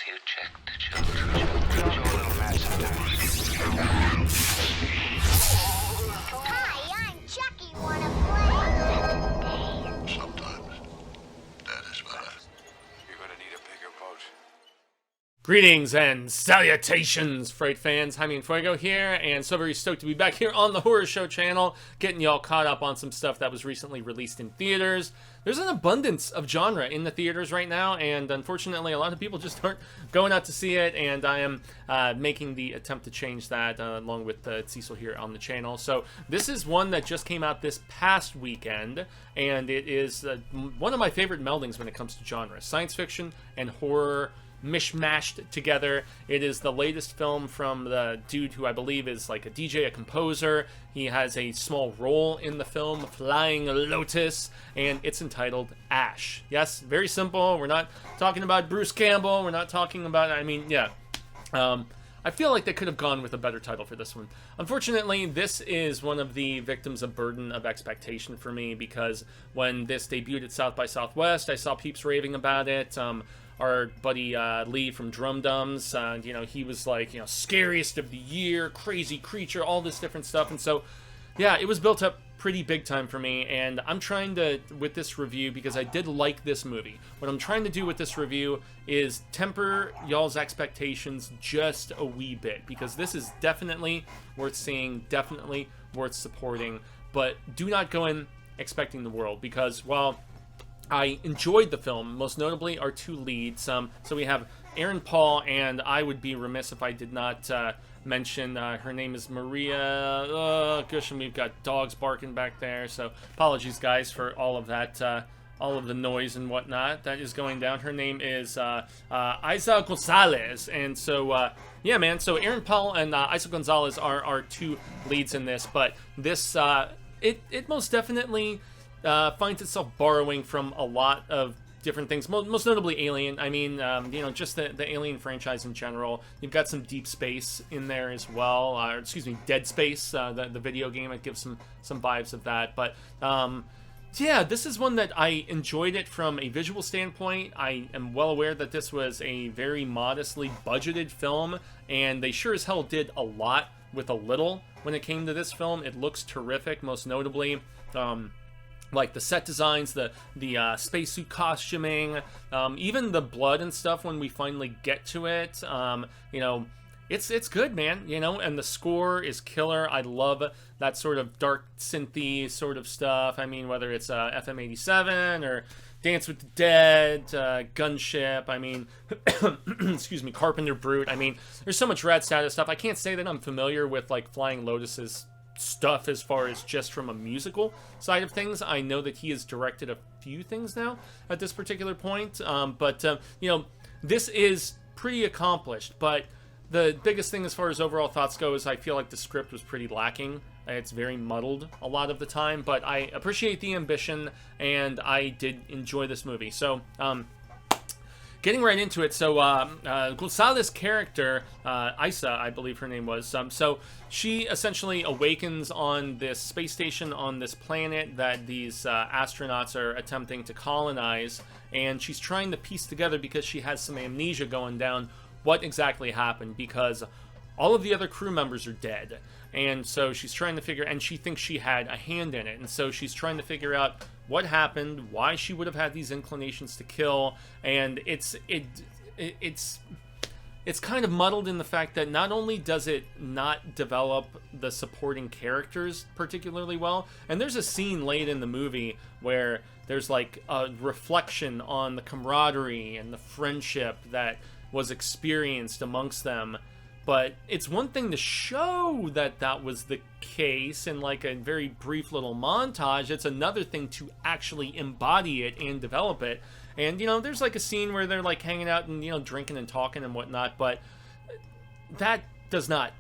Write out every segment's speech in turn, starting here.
you check the children? Show a little mad sometimes. Hi, I'm Chucky. Wanna play? Sometimes. That is what You're gonna need a bigger boat. Greetings and salutations, Freight fans. Jaime and Fuego here, and so very stoked to be back here on the Horror Show channel, getting y'all caught up on some stuff that was recently released in theaters. There's an abundance of genre in the theaters right now, and unfortunately, a lot of people just aren't going out to see it, and I am making the attempt to change that, along with Cecil here on the channel. So this is one that just came out this past weekend, and it is one of my favorite meldings when it comes to genre. Science fiction and horror mishmashed together. It is the latest film from the dude who I believe is like a DJ, a composer. He has a small role in the film, Flying Lotus, and it's entitled Ash. Yes, very simple. We're not talking about Bruce Campbell. We're not talking about, I feel like they could have gone with a better title for this one. Unfortunately, this is one of the victims of burden of expectation for me, because when this debuted at South by Southwest, I saw peeps raving about it. Our buddy Lee from Drum Dums, he was like, scariest of the year, crazy creature, all this different stuff. And so, yeah, it was built up pretty big time for me. And I'm trying to, with this review, because I did like this movie, what I'm trying to do with this review is temper y'all's expectations just a wee bit, because this is definitely worth seeing, definitely worth supporting. But do not go in expecting the world, because, well, I enjoyed the film, most notably our two leads. So we have Aaron Paul, and I would be remiss if I did not mention her name is Maria. Gosh, and we've got dogs barking back there, so apologies, guys, for all of that, all of the noise and whatnot that is going down. Her name is Isa Gonzalez, and so yeah, man. So Aaron Paul and Isa Gonzalez are our two leads in this, but this it most definitely finds itself borrowing from a lot of different things, most notably Alien. I mean, just the Alien franchise in general. You've got some Deep Space in there as well, or excuse me, Dead Space, the video game. It gives some vibes of that. But yeah, this is one that I enjoyed it from a visual standpoint. I am well aware that this was a very modestly budgeted film, and they sure as hell did a lot with a little when it came to this film. It looks terrific, most notably. Like the set designs, the spacesuit costuming, even the blood and stuff when we finally get to it. It's good, man. And the score is killer. I love that sort of dark synthy sort of stuff. I mean, whether it's FM 87 or Dance with the Dead, Gunship. I mean, excuse me, Carpenter Brute. I mean, there's so much rad status stuff. I can't say that I'm familiar with like Flying Lotus's stuff as far as just from a musical side of things. I know that he has directed a few things now at this particular point, but this is pretty accomplished. But the biggest thing as far as overall thoughts go is I feel like the script was pretty lacking. It's very muddled a lot of the time, but I appreciate the ambition, and I did enjoy this movie. So getting right into it, so Gonzalez's character, Isa, I believe her name was, so she essentially awakens on this space station on this planet that these astronauts are attempting to colonize, and she's trying to piece together, because she has some amnesia going down, what exactly happened, because all of the other crew members are dead. And so she's trying to figure, and she thinks she had a hand in it, and so she's trying to figure out what happened, why she would have had these inclinations to kill. And it's kind of muddled in the fact that not only does it not develop the supporting characters particularly well, and there's a scene late in the movie where there's like a reflection on the camaraderie and the friendship that was experienced amongst them. But it's one thing to show that that was the case in like a very brief little montage. It's another thing to actually embody it and develop it. And, there's like a scene where they're like hanging out and, drinking and talking and whatnot. But that does not,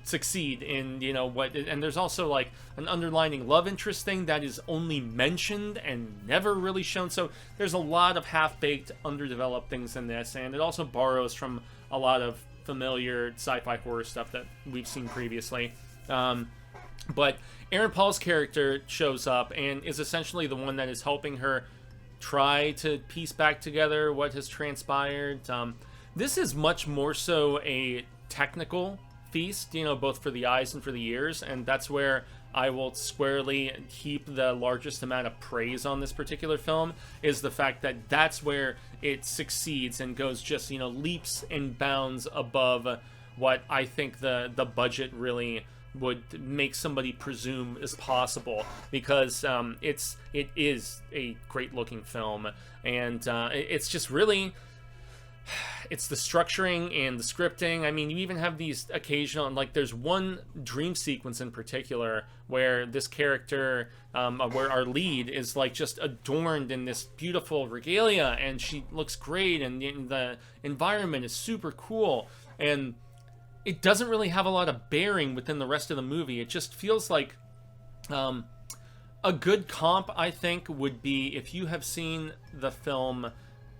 succeed in, what. And there's also like an underlining love interest thing that is only mentioned and never really shown. So there's a lot of half-baked, underdeveloped things in this. And it also borrows from a lot of familiar sci-fi horror stuff that we've seen previously. But Aaron Paul's character shows up and is essentially the one that is helping her try to piece back together what has transpired. This is much more so a technical feast, you know, both for the eyes and for the ears, and that's where I will squarely heap the largest amount of praise on this particular film, is the fact that that's where it succeeds and goes just, you know, leaps and bounds above what I think the budget really would make somebody presume is possible, because it is a great looking film, and it's just really, it's the structuring and the scripting. I mean, you even have these occasional, like, there's one dream sequence in particular where this character, where our lead is like just adorned in this beautiful regalia, and she looks great, and the environment is super cool, and it doesn't really have a lot of bearing within the rest of the movie. It just feels like a good comp, I think, would be if you have seen the film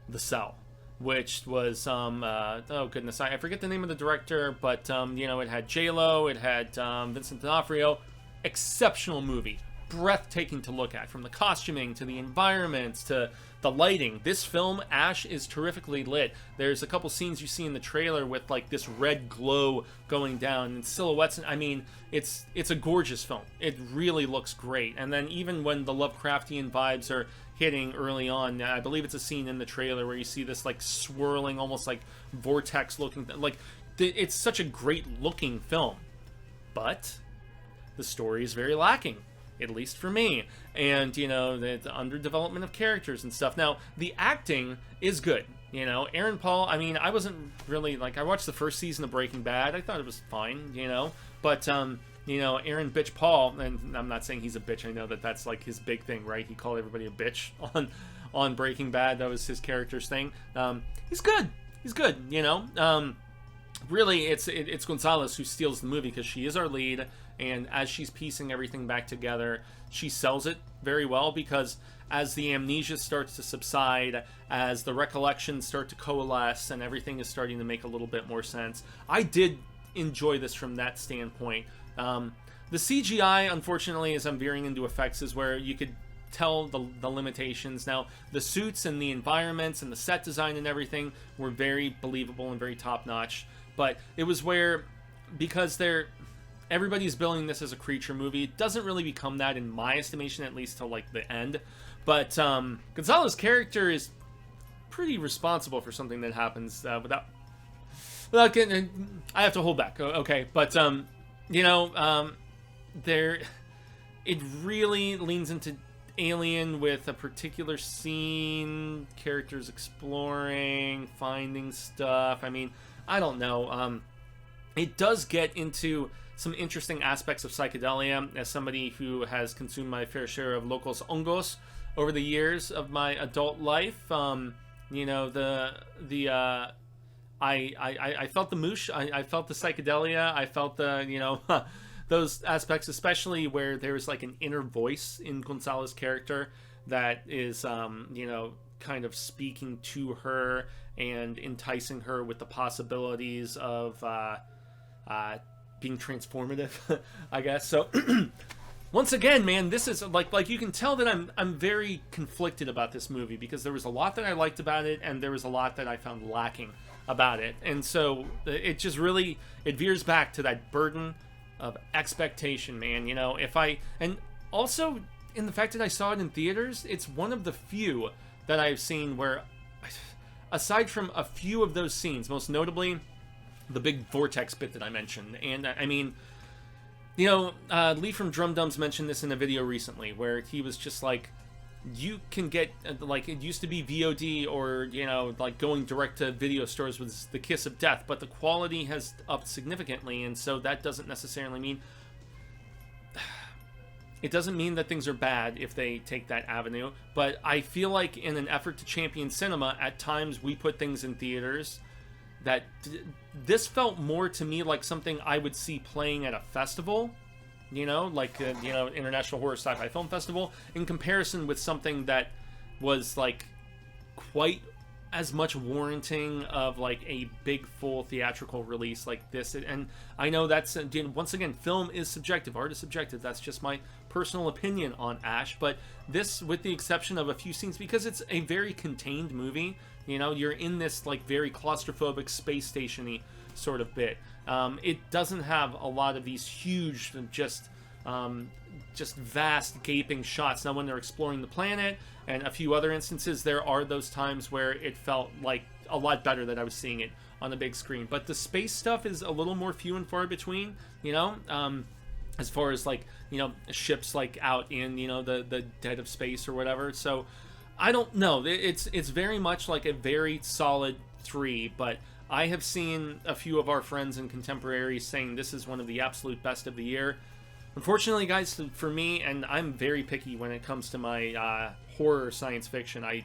The Cell, which was, oh goodness, I forget the name of the director, but, you know, it had J-Lo, it had Vincent D'Onofrio. Exceptional movie. Breathtaking to look at, from the costuming to the environments to the lighting. This film, Ash, is terrifically lit. There's a couple scenes you see in the trailer with, like, this red glow going down and silhouettes. I mean, it's a gorgeous film. It really looks great. And then even when the Lovecraftian vibes are hitting early on, I believe it's a scene in the trailer where you see this, like, swirling, almost like vortex looking, like, it's such a great looking film. But the story is very lacking, at least for me. And, you know, the underdevelopment of characters and stuff. Now, the acting is good. You know, Aaron Paul, I mean, I wasn't really, like, I watched the first season of Breaking Bad. I thought it was fine, you know. But, you know, Aaron Bitch Paul, and I'm not saying he's a bitch. I know that that's, like, his big thing, right? He called everybody a bitch on Breaking Bad. That was his character's thing. He's good. He's good, you know. Really, it's Gonzalez who steals the movie, because she is our lead, and as she's piecing everything back together, she sells it very well, because as the amnesia starts to subside, as the recollections start to coalesce, and everything is starting to make a little bit more sense, I did enjoy this from that standpoint. The CGI, unfortunately, as I'm veering into effects, is where you could tell the limitations. Now, the suits and the environments and the set design and everything were very believable and very top-notch, but it was where, because everybody's billing this as a creature movie, it doesn't really become that, in my estimation, at least till, like, the end. But Gonzalo's character is pretty responsible for something that happens without getting, I have to hold back, okay, but you know, it really leans into Alien with a particular scene, characters exploring, finding stuff. I mean, I don't know. It does get into some interesting aspects of psychedelia. As somebody who has consumed my fair share of Locos Hongos over the years of my adult life, you know, I felt the moosh, I felt the psychedelia, I felt the, you know, those aspects, especially where there's like an inner voice in Gonzalo's character that is, you know, kind of speaking to her and enticing her with the possibilities of being transformative, I guess. So once again, man, this is like you can tell that I'm very conflicted about this movie, because there was a lot that I liked about it, and there was a lot that I found lacking about it. And so it just really, it veers back to that burden of expectation, man. You know, and also in the fact that I saw it in theaters, it's one of the few that I've seen where, aside from a few of those scenes, most notably the big vortex bit that I mentioned, and I mean, you know, Lee from Drum Dums mentioned this in a video recently, where he was just like, you can get, like, it used to be VOD, or, you know, like going direct to video stores was the kiss of death, but the quality has upped significantly, and so that doesn't necessarily mean, it doesn't mean that things are bad if they take that avenue. But I feel like in an effort to champion cinema, at times we put things in theaters that this felt more to me like something I would see playing at a festival, you know, like you know, International Horror Sci-Fi Film Festival, in comparison with something that was like quite as much warranting of like a big full theatrical release like this. And I know that's, once again, film is subjective, art is subjective, that's just my personal opinion on Ash. But this, with the exception of a few scenes, because it's a very contained movie, You know, you're in this like very claustrophobic space station-y sort of bit. It doesn't have a lot of these huge, just vast gaping shots. Now when they're exploring the planet and a few other instances, there are those times where it felt like a lot better that I was seeing it on the big screen. But the space stuff is a little more few and far between, you know, as far as like, you know, ships like out in, you know, the dead of space or whatever. So I don't know. It's very much like a very solid 3, but I have seen a few of our friends and contemporaries saying this is one of the absolute best of the year. Unfortunately, guys, for me, and I'm very picky when it comes to my horror science fiction, I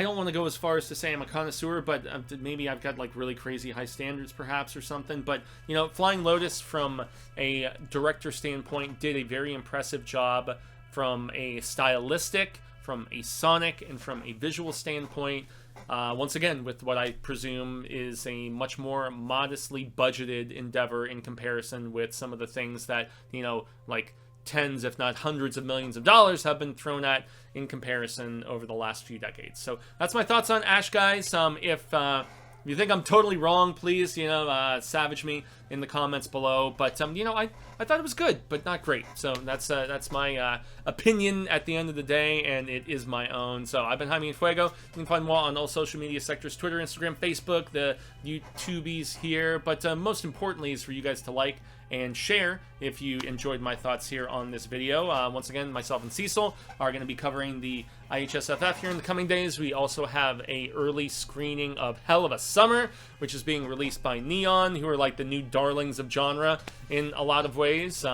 don't want to go as far as to say I'm a connoisseur, but maybe I've got like really crazy high standards perhaps or something. But, you know, Flying Lotus from a director standpoint did a very impressive job from a stylistic, from a sonic, and from a visual standpoint. Once again, with what I presume is a much more modestly budgeted endeavor in comparison with some of the things that, you know, like tens, if not hundreds of millions of dollars have been thrown at in comparison over the last few decades. So that's my thoughts on Ash, guys. If you think I'm totally wrong, please, you know, savage me in the comments below. But, you know, I thought it was good, but not great. So that's my opinion at the end of the day, and it is my own. So I've been Jaime and Fuego. You can find me on all social media sectors, Twitter, Instagram, Facebook, the YouTubies here. But most importantly is for you guys to like and share if you enjoyed my thoughts here on this video. Once again, myself and Cecil are going to be covering the IHSFF here in the coming days. We also have a early screening of Hell of a Summer, which is being released by Neon, who are like the new darlings of genre in a lot of ways.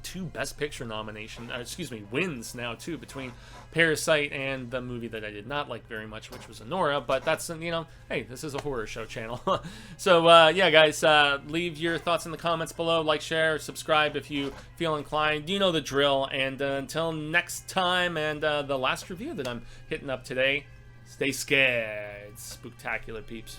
2 Best Picture wins now too, between Parasite and the movie that I did not like very much, which was Anora. But that's, you know, hey, this is a horror show channel. So yeah, guys, leave your thoughts in the comments below. Like, share, subscribe if you feel inclined. You know the drill. And until next time, and the last review that I'm hitting up today, stay scared, spooktacular peeps.